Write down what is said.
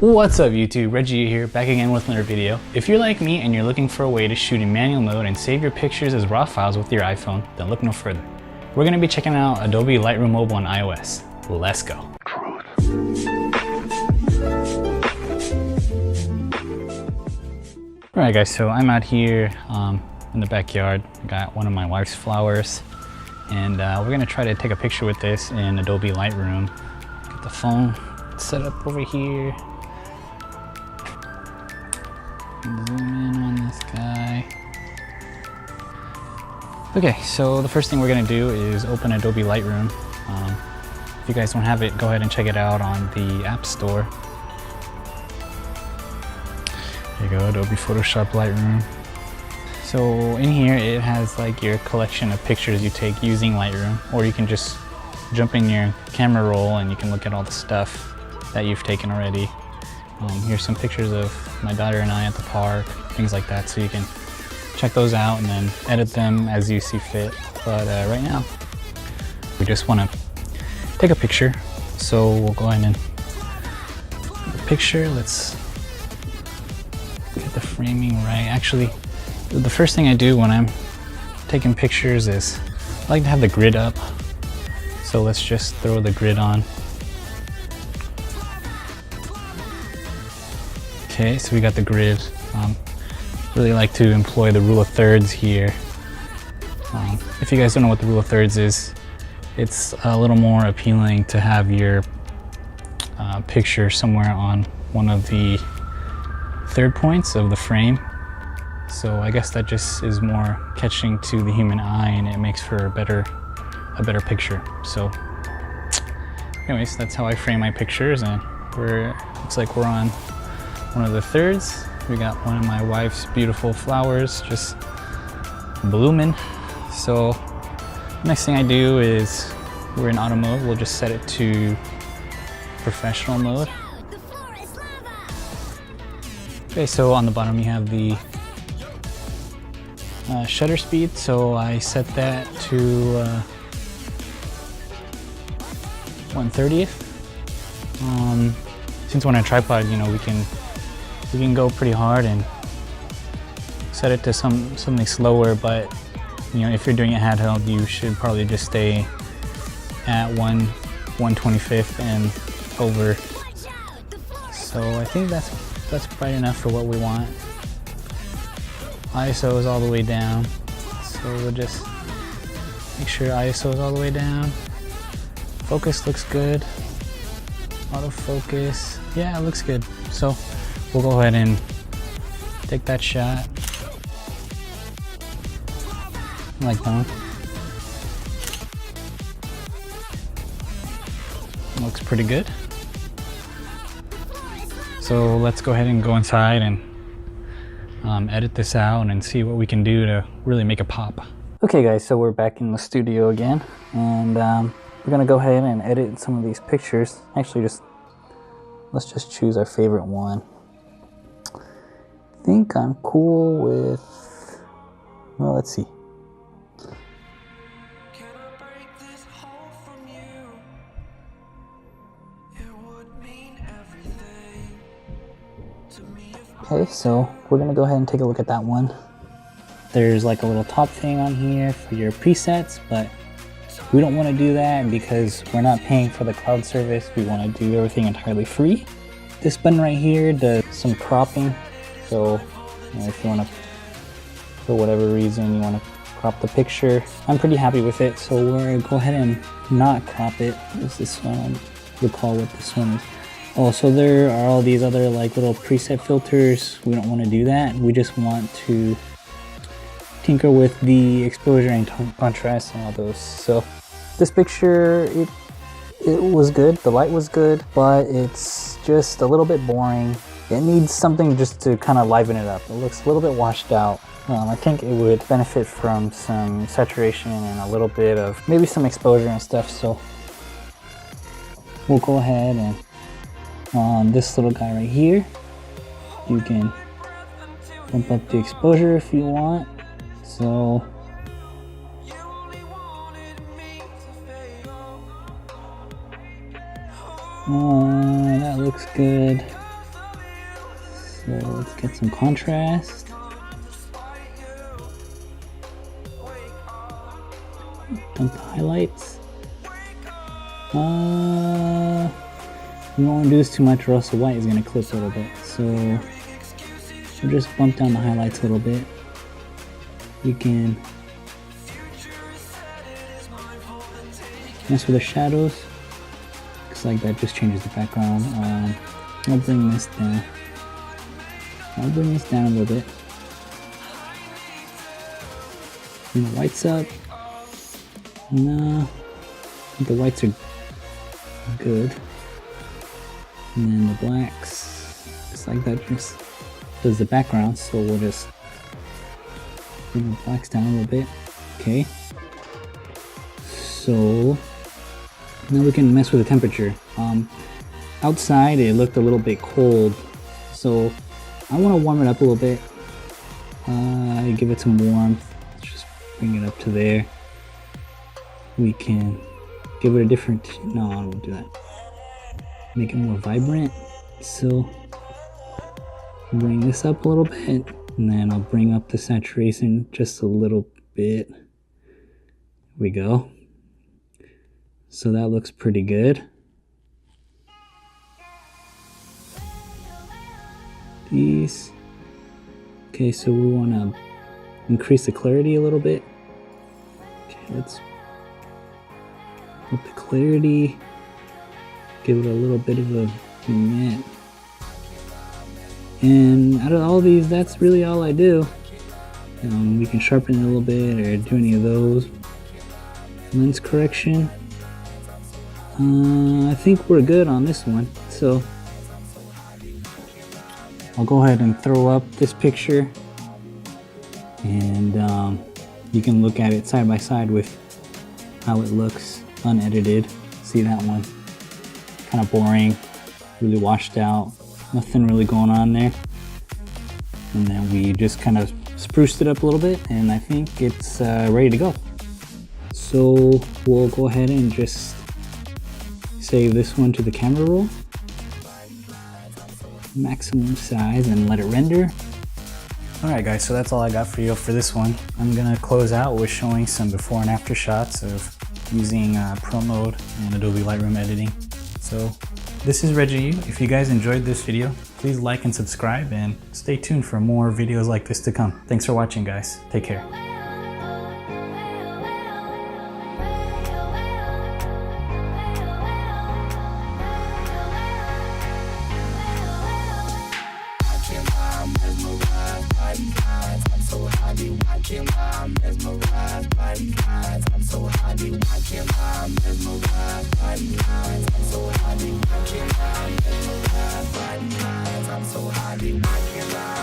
What's up YouTube, Reggie here, back again with another video. If you're like me and you're looking for a way to shoot in manual mode and save your pictures as raw files with your iPhone, then look no further. We're going to be checking out Adobe Lightroom Mobile on iOS. Let's go. Alright guys, so I'm out here in the backyard. I got one of my wife's flowers and we're going to try to take a picture with this in Adobe Lightroom. Get the phone set up over here. Zoom in on this guy. Okay, so the first thing we're going to do is open Adobe Lightroom. If you guys don't have it, go ahead and check it out on the App Store. There you go, Adobe Photoshop Lightroom. So in here it has like your collection of pictures you take using Lightroom, or you can just jump in your camera roll and you can look at all the stuff that you've taken already. Here's some pictures of my daughter and I at the park, things like that, so you can check those out and then edit them as you see fit. But right now, we just want to take a picture. So we'll go ahead and take a picture. Let's get the framing right. Actually, the first thing I do when I'm taking pictures is I like to have the grid up. So let's just throw the grid on. Okay, so we got the grid. Really like to employ the rule of thirds here. If you guys don't know what the rule of thirds is, it's a little more appealing to have your picture somewhere on one of the third points of the frame. So I guess that just is more catching to the human eye and it makes for a better picture. So anyways, that's how I frame my pictures, and looks like we're on one of the thirds. We got one of my wife's beautiful flowers just blooming. So next thing I do is, we're in auto mode, we'll just set it to professional mode. Okay, so on the bottom you have the shutter speed, so I set that to 1/30th. Since we're on a tripod, you know, we can go pretty hard and set it to something slower, but you know, if you're doing it handheld, you should probably just stay at 1/25th and over. So I think that's bright enough for what we want. ISO is all the way down, so we'll just make sure ISO is all the way down. Focus looks good. Autofocus, yeah, it looks good. So we'll go ahead and take that shot. Like that. Looks pretty good. So let's go ahead and go inside and edit this out and see what we can do to really make it pop. Okay guys, so we're back in the studio again, and we're gonna go ahead and edit some of these pictures. Actually, let's just choose our favorite one. I think I'm cool with, well, let's see. Okay, so we're gonna go ahead and take a look at that one. There's like a little top thing on here for your presets, but we don't want to do that because we're not paying for the cloud service. We want to do everything entirely free. This button right here does some cropping. So you know, if you want to, for whatever reason, you want to crop the picture, I'm pretty happy with it. So we're going to go ahead and not crop it. What's this one? Recall what this one is. Oh, so there are all these other like little preset filters. We don't want to do that. We just want to tinker with the exposure and contrast and all those. So this picture, it was good. The light was good, but it's just a little bit boring. It needs something just to kind of liven it up. It looks a little bit washed out. I think it would benefit from some saturation and a little bit of maybe some exposure and stuff. So we'll go ahead and on this little guy right here, you can bump up the exposure if you want. So that looks good. So let's get some contrast. Dump the highlights. We don't want to do this too much or else the white is going to clip a little bit. So we'll just bump down the highlights a little bit. We can mess with the shadows. Looks like that just changes the background. I'll bring this down. I'll bring this down a little bit. Bring the whites up. No, I think the whites are good. And then the blacks, just like that, just does the background. So we'll just bring the blacks down a little bit. Okay. So now we can mess with the temperature. Outside it looked a little bit cold, so I want to warm it up a little bit. Give it some warmth. Let's just bring it up to there. We can give it a different, no, I won't do that. Make it more vibrant. So bring this up a little bit, and then I'll bring up the saturation just a little bit. There we go. So that looks pretty good. These. Okay, so we want to increase the clarity a little bit. Okay, let's up the clarity. Give it a little bit of a vignette. And out of all these, that's really all I do. We can sharpen it a little bit or do any of those. Lens correction. I think we're good on this one. So I'll go ahead and throw up this picture, and you can look at it side by side with how it looks unedited. See that one? Kind of boring, really washed out, nothing really going on there. And then we just kind of spruced it up a little bit, and I think it's ready to go. So we'll go ahead and just save this one to the camera roll, maximum size, and let it render. Alright guys, so that's all I got for you for this one. I'm gonna close out with showing some before and after shots of using Pro Mode and Adobe Lightroom editing. So this is Reggie. If you guys enjoyed this video, please like and subscribe, and stay tuned for more videos like this to come. Thanks for watching guys. Take care. Watching my mesmerized body lines. I'm so happy watching my mesmerized body lines. I'm so happy watching my mesmerized body lines. I'm so happy watching my